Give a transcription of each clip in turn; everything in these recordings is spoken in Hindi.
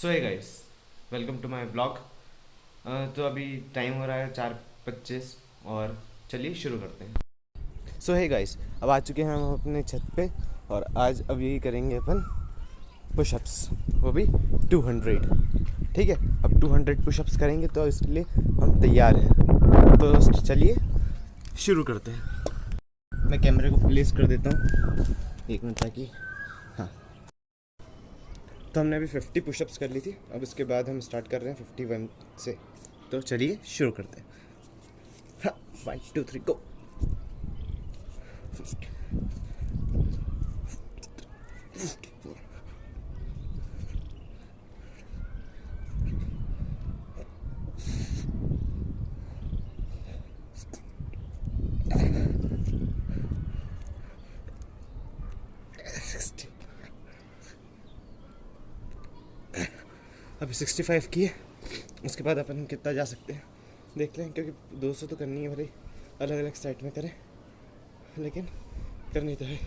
So hey guys, welcome to my blog. तो अभी टाइम हो रहा है 4:25 और चलिए शुरू करते हैं। सो हे गाइस, अब आ चुके हैं हम अपने छत पे और आज अब यही करेंगे अपन पुशअप्स, वो भी 200। ठीक है, अब 200 पुशअप्स करेंगे तो इसके लिए हम तैयार हैं। तो चलिए शुरू करते हैं। मैं कैमरे को प्लेस कर देता हूँ 1 मिनट ताकि हाँ। तो हमने अभी 50 पुशअप्स कर ली थी। अब इसके बाद हम स्टार्ट कर रहे हैं 51 से। तो चलिए शुरू करते हैं। हाँ, 1 2 3 गो। अभी 65 की है। उसके बाद अपन कितना जा सकते हैं देख लें, क्योंकि 200 तो करनी है भाई। अलग अलग साइड में करें, लेकिन करनी तो है।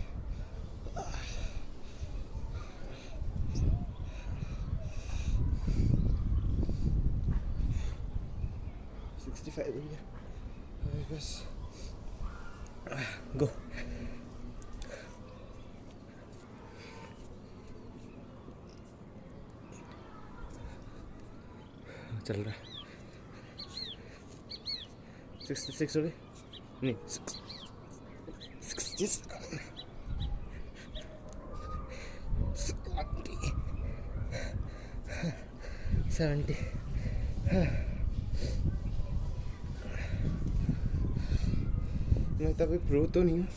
65 हो गया बस। गो। चल रहा है। 66 हो गए, नहीं 60 70। मैं तो अभी प्रो तो नहीं हूँ,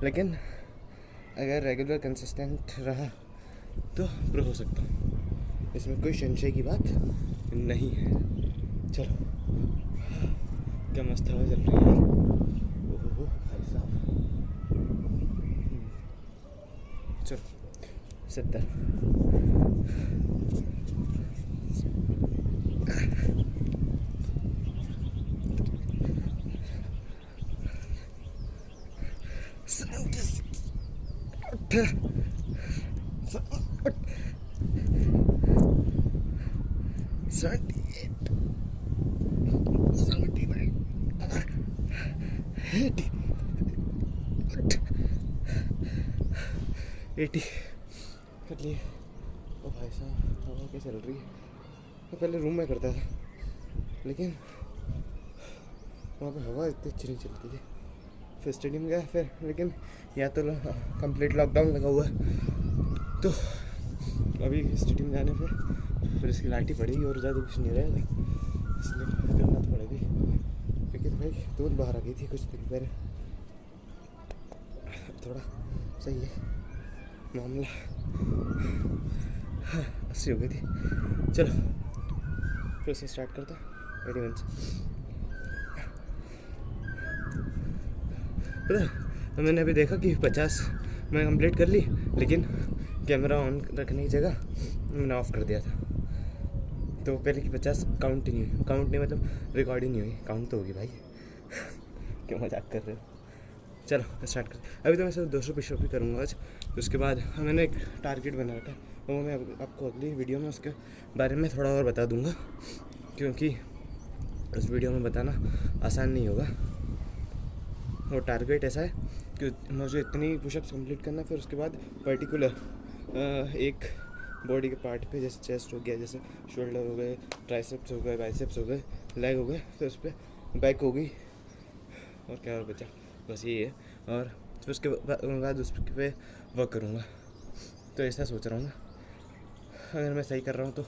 लेकिन अगर रेगुलर कंसिस्टेंट रहा तो प्रो हो सकता हूँ। इसमें कोई संशय की बात नहीं है। चलो, क्या मस्त हवा चल रही है। ओहो भाई साहब। चलो 70। एटी कर लिए। ओ भाई साहब, हवा क्या चल रही है। मैं पहले रूम में करता था, लेकिन वहाँ पे हवा इतनी अच्छी नहीं चलती थी। फिर स्टेडियम गया फिर, लेकिन यहाँ तो कंप्लीट लॉकडाउन लगा हुआ है। तो अभी स्टेडियम जाने फिर इसकी लाठी पड़ेगी और ज़्यादा कुछ नहीं रहेगा, इसलिए करना तो पड़ेगी। क्योंकि भाई दूध बाहर आ गई थी कुछ दिन पहले। थोड़ा सही है मामला। 80 हो गई थी। चलो फिर से स्टार्ट करता 81 से। पता है, मैंने अभी देखा कि 50 मैं कंप्लीट कर ली, लेकिन कैमरा ऑन रखने की जगह मैंने ऑफ कर दिया था। तो पहले की 50 काउंट ही नहीं हुई। काउंट नहीं मतलब रिकॉर्ड ही नहीं हुई। काउंट तो होगी भाई। क्यों मजाक कर रहे हो। चलो स्टार्ट कर। अभी तो मैं सिर्फ 200 पुशअप भी करूँगा आज। उसके बाद मैंने एक टारगेट बना रखा है, वो मैं आपको अगली वीडियो में उसके बारे में थोड़ा और बता दूँगा, क्योंकि उस वीडियो में बताना आसान नहीं होगा। वो टारगेट ऐसा है कि मुझे इतनी पुशअप्स कंप्लीट करना, फिर उसके बाद पर्टिकुलर एक बॉडी के पार्ट पे, जैसे चेस्ट हो गया, जैसे शोल्डर हो गए, ट्राइसेप्स हो गए, बाइसेप्स हो गए, लेग हो गए, फिर उस पर बैक हो गई, और क्या और बचा, बस ये है। और फिर उसके बाद उस पर वर्क करूँगा। तो ऐसा सोच रहा हूँ ना। अगर मैं सही कर रहा हूँ तो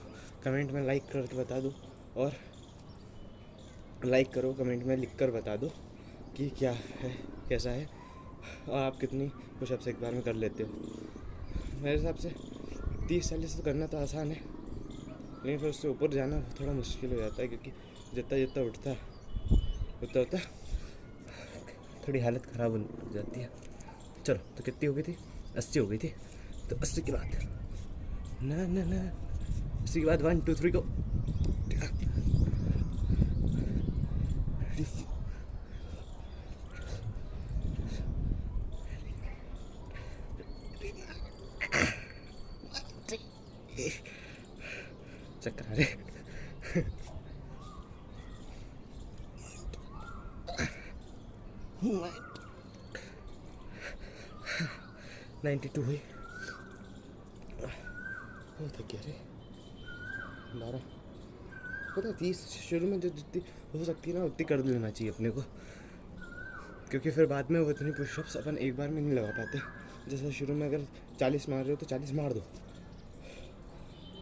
कमेंट में लाइक करके बता दो, और लाइक करो, कमेंट में लिख कर बता दो कि क्या है, कैसा है, और आप कितनी पुशअप्स एक बार में कर लेते हो। मेरे हिसाब से 30-40 तो करना तो आसान है, लेकिन फिर उससे ऊपर जाना थोड़ा मुश्किल हो जाता है, क्योंकि जितना जितना उठता उतना थोड़ी हालत ख़राब हो जाती है। चलो, तो कितनी हो गई थी? 80 हो गई थी। तो 80 के बाद ना ना ना 80 के बाद 1 2 3 को। चक्कर आ रहे। 92 हुई। वो थक गया रे। 12 पता है 30 शुरू में जो जितनी हो सकती है ना उतनी कर लेना चाहिए अपने को, क्योंकि फिर बाद में वो इतनी पुशअप्स अपन एक बार में नहीं लगा पाते। जैसे शुरू में अगर 40 मार रहे हो तो 40 मार दो,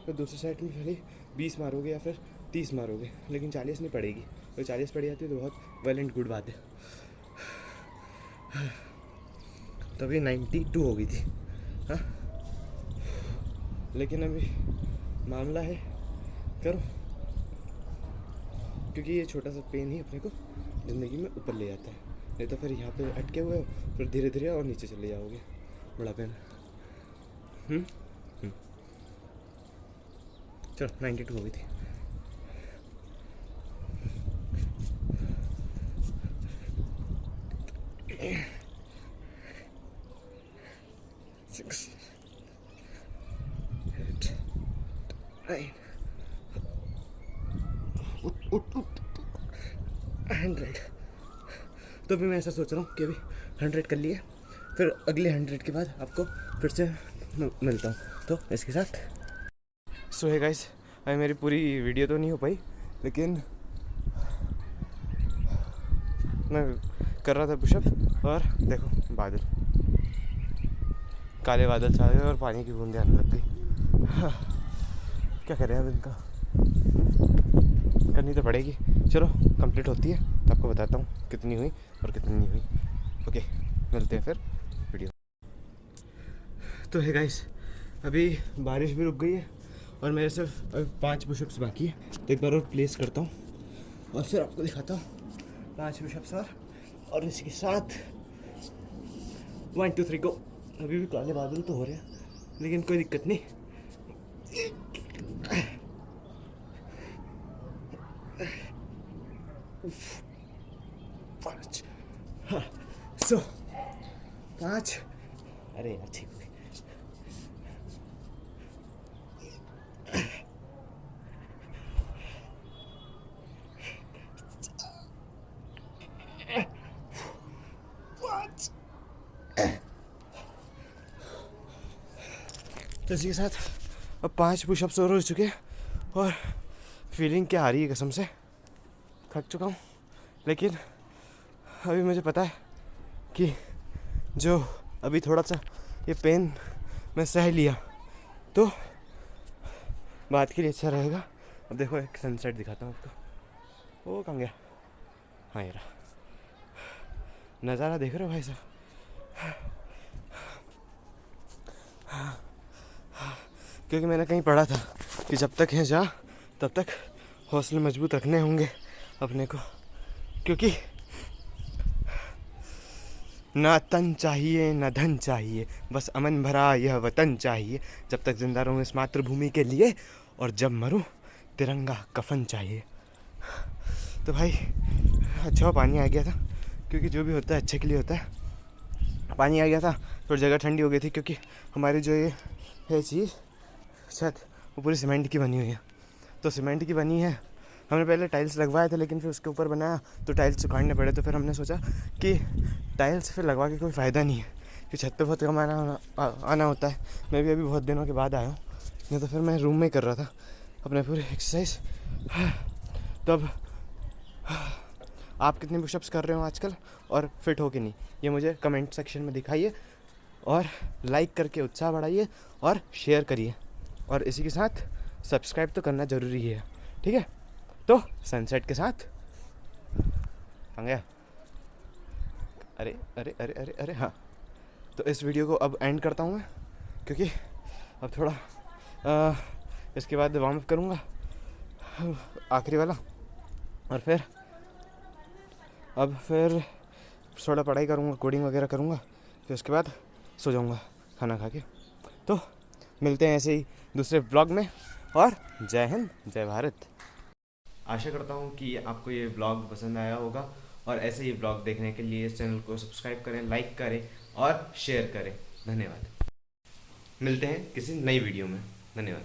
फिर दूसरी साइड में पहले 20 मारोगे या फिर 30 मारोगे, लेकिन 40 नहीं पड़ेगी। तो 40 पड़ जाती है तो बहुत वेल एंड गुड बात है। तभी 92 हो गई थी। हाँ, लेकिन अभी मामला है करो, क्योंकि ये छोटा सा पेन ही अपने को ज़िंदगी में ऊपर ले जाता है, नहीं तो फिर यहाँ पे अटके हुए हो, फिर धीरे धीरे और नीचे चले जाओगे। बड़ा पेन। चलो 92 हो गई थी। Six, 8, 9, 100। तो भी मैं ऐसा सोच रहा हूँ कि अभी 100 कर लिए, फिर अगले 100 के बाद आपको फिर से मिलता हूँ। तो इसके साथ सो है गाइस, अभी मेरी पूरी वीडियो तो नहीं हो पाई, लेकिन मैं कर रहा था पुशअप और देखो बादल, काले बादल छा गए और पानी की बूंदें आने लग गई। हाँ, क्या करें अब इनका, करनी तो पड़ेगी। चलो कंप्लीट होती है तो आपको बताता हूँ कितनी हुई और कितनी नहीं हुई। ओके, मिलते हैं फिर वीडियो। तो है गाइस, अभी बारिश भी रुक गई है और मेरे सिर्फ अभी 5 पुशअप्स बाकी है, तो एक बार और प्लेस करता हूँ और फिर आपको दिखाता हूँ 5 पुशअप्स और इसी के साथ 1 2 3 गो। अभी भी काले बादल तो हो रहे हैं, लेकिन कोई दिक्कत नहीं। पाँच, हाँ, 5। अरे यार ठीक हो गई। तो इसी के साथ अब 5 पुशअप्स और हो चुके हैं और फीलिंग क्या आ रही है, कसम से थक चुका हूँ। लेकिन अभी मुझे पता है कि जो अभी थोड़ा सा ये पेन मैं सह लिया तो बात के लिए अच्छा रहेगा। अब देखो एक सनसेट दिखाता हूँ आपको। वो कहाँ गया? हाँ यार, नज़ारा देख रहे हो भाई साहब? क्योंकि मैंने कहीं पढ़ा था कि जब तक है जा तब तक हौसले मजबूत रखने होंगे अपने को, क्योंकि ना तन चाहिए ना धन चाहिए, बस अमन भरा यह वतन चाहिए। जब तक जिंदा रहूँ इस मातृभूमि के लिए, और जब मरूँ तिरंगा कफन चाहिए। तो भाई अच्छा पानी आ गया था, क्योंकि जो भी होता है अच्छे के लिए होता है। पानी आ गया था, थोड़ी जगह ठंडी हो गई थी, क्योंकि हमारी जो ये है चीज़ छत वो पूरी सीमेंट की बनी हुई है। तो सीमेंट की बनी है, हमने पहले टाइल्स लगवाए थे, लेकिन फिर उसके ऊपर बनाया तो टाइल्स सुखाड़ने पड़े। तो फिर हमने सोचा कि टाइल्स फिर लगवा के कोई फ़ायदा नहीं है, कि छत पे बहुत कम आना होता है। मैं भी अभी बहुत दिनों के बाद आया हूँ, नहीं तो फिर मैं रूम में ही कर रहा था अपने पूरे एक्सरसाइज। तो अब आप कितने पुशअप्स कर रहे हो आजकल और फिट हो कि नहीं, ये मुझे कमेंट सेक्शन में दिखाइए, और लाइक करके उत्साह बढ़ाइए और शेयर करिए, और इसी के साथ सब्सक्राइब तो करना ज़रूरी है, ठीक है? तो सनसेट के साथ आ गया। अरे अरे अरे अरे अरे हाँ, तो इस वीडियो को अब एंड करता हूँ मैं, क्योंकि अब थोड़ा इसके बाद वार्म अप करूँगा आखिरी वाला, और फिर थोड़ा पढ़ाई करूँगा, कोडिंग वगैरह करूँगा, फिर उसके बाद सो जाऊँगा खाना खा के। तो मिलते हैं ऐसे ही दूसरे ब्लॉग में, और जय हिंद जय भारत। आशा करता हूँ कि आपको ये ब्लॉग पसंद आया होगा, और ऐसे ही ब्लॉग देखने के लिए इस चैनल को सब्सक्राइब करें, लाइक करें और शेयर करें। धन्यवाद। मिलते हैं किसी नई वीडियो में। धन्यवाद।